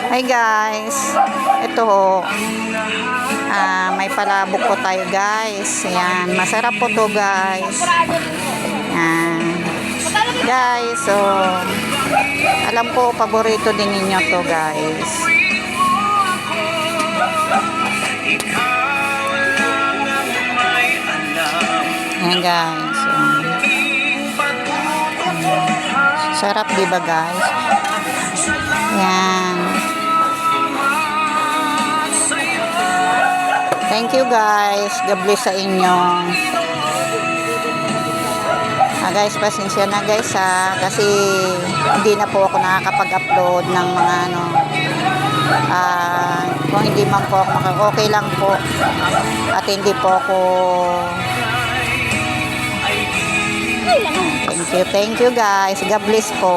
Hi guys, ito may palabok po tayo guys. Ayan, masarap po to guys. Ayan. Guys, so alam ko paborito din ninyo to guys. Ayan guys. Sarap diba guys? Ayan. Thank you guys. God bless sa inyo. Guys, pasensya na guys kasi hindi na po ako nakakapag-upload ng mga kung hindi man po ako okay lang po at hindi po ako thank you guys. God bless po.